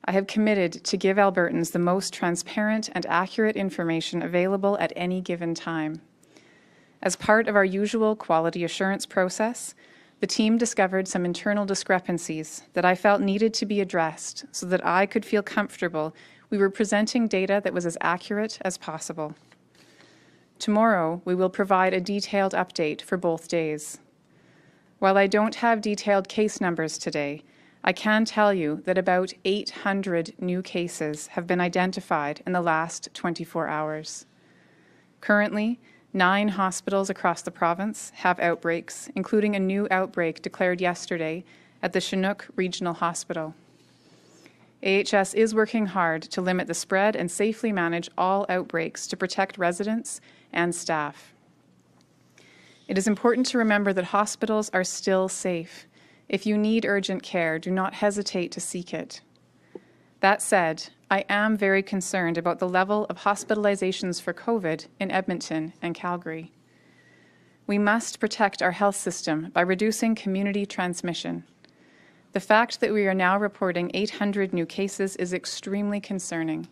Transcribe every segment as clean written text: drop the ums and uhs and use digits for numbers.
I have committed to give Albertans the most transparent and accurate information available at any given time. As part of our usual quality assurance process, the team discovered some internal discrepancies that I felt needed to be addressed so that I could feel comfortable we were presenting data that was as accurate as possible. Tomorrow, we will provide a detailed update for both days. While I don't have detailed case numbers today, I can tell you that about 800 new cases have been identified in the last 24 hours. Currently, 9 hospitals across the province have outbreaks, including a new outbreak declared yesterday at the Chinook Regional Hospital. AHS is working hard to limit the spread and safely manage all outbreaks to protect residents and staff. It is important to remember that hospitals are still safe. If you need urgent care, do not hesitate to seek it. That said, I am very concerned about the level of hospitalizations for COVID in Edmonton and Calgary. We must protect our health system by reducing community transmission. The fact that we are now reporting 800 new cases is extremely concerning.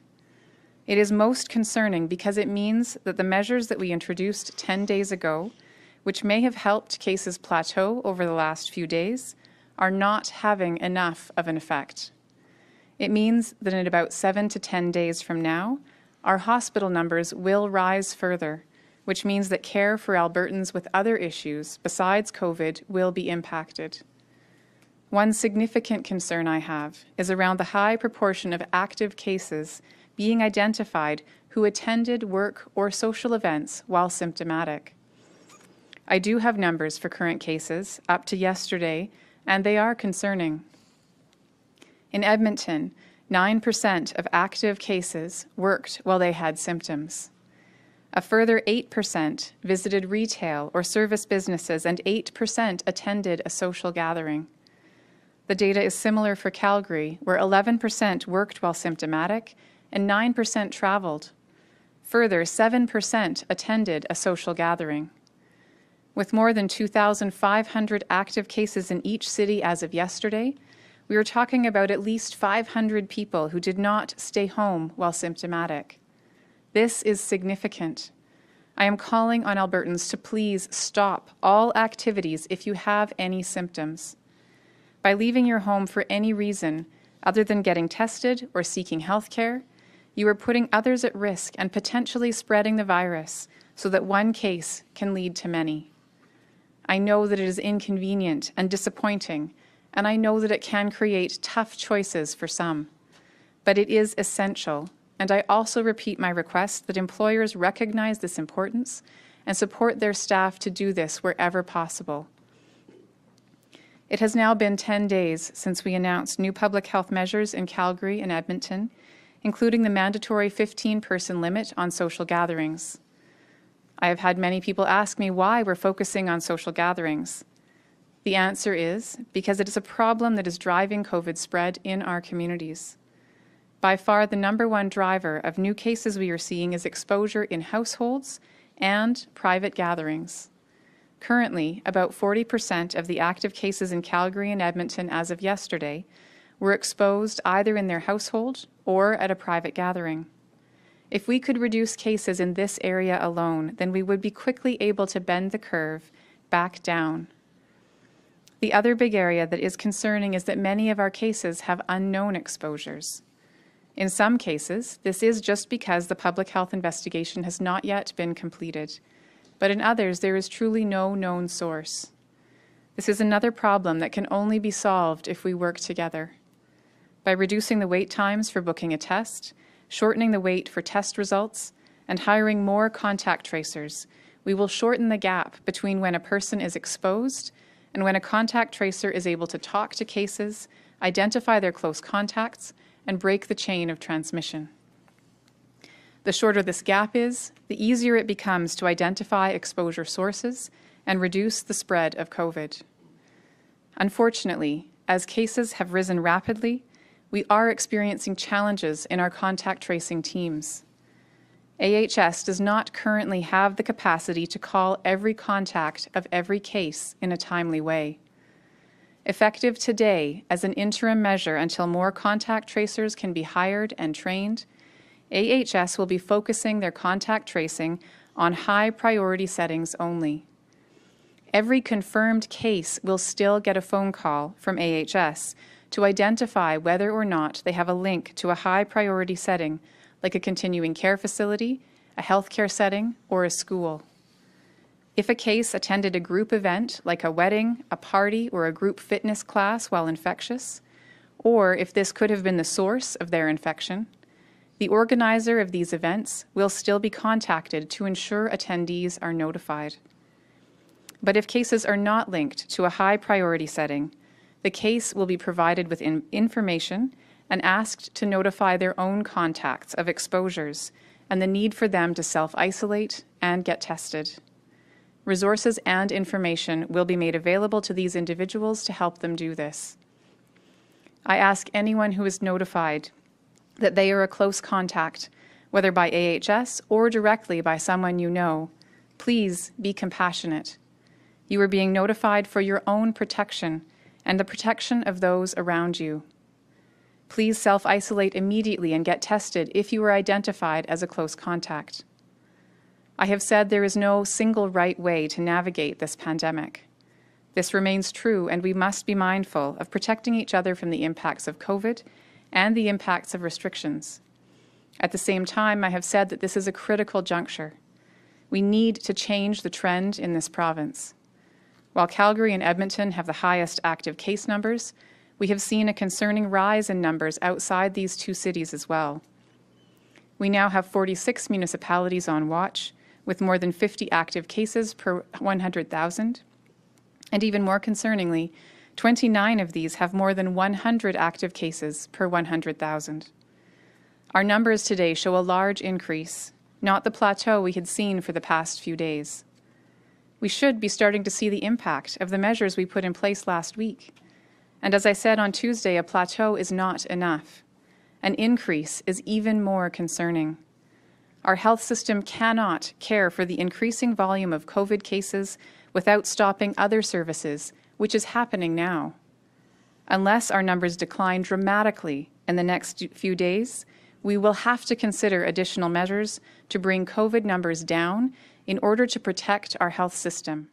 It is most concerning because it means that the measures that we introduced 10 days ago, which may have helped cases plateau over the last few days, are not having enough of an effect. It means that in about 7 to 10 days from now, our hospital numbers will rise further, which means that care for Albertans with other issues besides COVID will be impacted. One significant concern I have is around the high proportion of active cases being identified who attended work or social events while symptomatic. I do have numbers for current cases up to yesterday, and they are concerning. In Edmonton, 9% of active cases worked while they had symptoms. A further 8% visited retail or service businesses, and 8% attended a social gathering. The data is similar for Calgary, where 11% worked while symptomatic and 9% traveled. Further, 7% attended a social gathering. With more than 2,500 active cases in each city as of yesterday, we are talking about at least 500 people who did not stay home while symptomatic. This is significant. I am calling on Albertans to please stop all activities if you have any symptoms. By leaving your home for any reason other than getting tested or seeking health care, you are putting others at risk and potentially spreading the virus so that one case can lead to many. I know that it is inconvenient and disappointing, and I know that it can create tough choices for some. But it is essential, and I also repeat my request that employers recognize this importance and support their staff to do this wherever possible. It has now been 10 days since we announced new public health measures in Calgary and Edmonton, including the mandatory 15-person limit on social gatherings. I have had many people ask me why we're focusing on social gatherings. The answer is because it is a problem that is driving COVID spread in our communities. By far, the #1 driver of new cases we are seeing is exposure in households and private gatherings. Currently, about 40% of the active cases in Calgary and Edmonton as of yesterday were exposed either in their household or at a private gathering. If we could reduce cases in this area alone, then we would be quickly able to bend the curve back down. The other big area that is concerning is that many of our cases have unknown exposures. In some cases, this is just because the public health investigation has not yet been completed, but in others, there is truly no known source. This is another problem that can only be solved if we work together. By reducing the wait times for booking a test, shortening the wait for test results, and hiring more contact tracers, we will shorten the gap between when a person is exposed and when a contact tracer is able to talk to cases, identify their close contacts, and break the chain of transmission. The shorter this gap is, the easier it becomes to identify exposure sources and reduce the spread of COVID. Unfortunately, as cases have risen rapidly, we are experiencing challenges in our contact tracing teams. AHS does not currently have the capacity to call every contact of every case in a timely way. Effective today as an interim measure until more contact tracers can be hired and trained, AHS will be focusing their contact tracing on high priority settings only. Every confirmed case will still get a phone call from AHS to identify whether or not they have a link to a high priority setting, like a continuing care facility, a healthcare setting, or a school. If a case attended a group event like a wedding, a party, or a group fitness class while infectious, or if this could have been the source of their infection, the organizer of these events will still be contacted to ensure attendees are notified. But if cases are not linked to a high priority setting, the case will be provided with information and asked to notify their own contacts of exposures and the need for them to self-isolate and get tested. Resources and information will be made available to these individuals to help them do this. I ask anyone who is notified that they are a close contact, whether by AHS or directly by someone you know, please be compassionate. You are being notified for your own protection and the protection of those around you. Please self-isolate immediately and get tested if you are identified as a close contact. I have said there is no single right way to navigate this pandemic. This remains true, and we must be mindful of protecting each other from the impacts of COVID and the impacts of restrictions. At the same time, I have said that this is a critical juncture. We need to change the trend in this province. While Calgary and Edmonton have the highest active case numbers, we have seen a concerning rise in numbers outside these two cities as well. We now have 46 municipalities on watch, with more than 50 active cases per 100,000. And even more concerningly, 29 of these have more than 100 active cases per 100,000. Our numbers today show a large increase, not the plateau we had seen for the past few days. We should be starting to see the impact of the measures we put in place last week. And as I said on Tuesday, a plateau is not enough. An increase is even more concerning. Our health system cannot care for the increasing volume of COVID cases without stopping other services, which is happening now. Unless our numbers decline dramatically in the next few days, we will have to consider additional measures to bring COVID numbers down in order to protect our health system.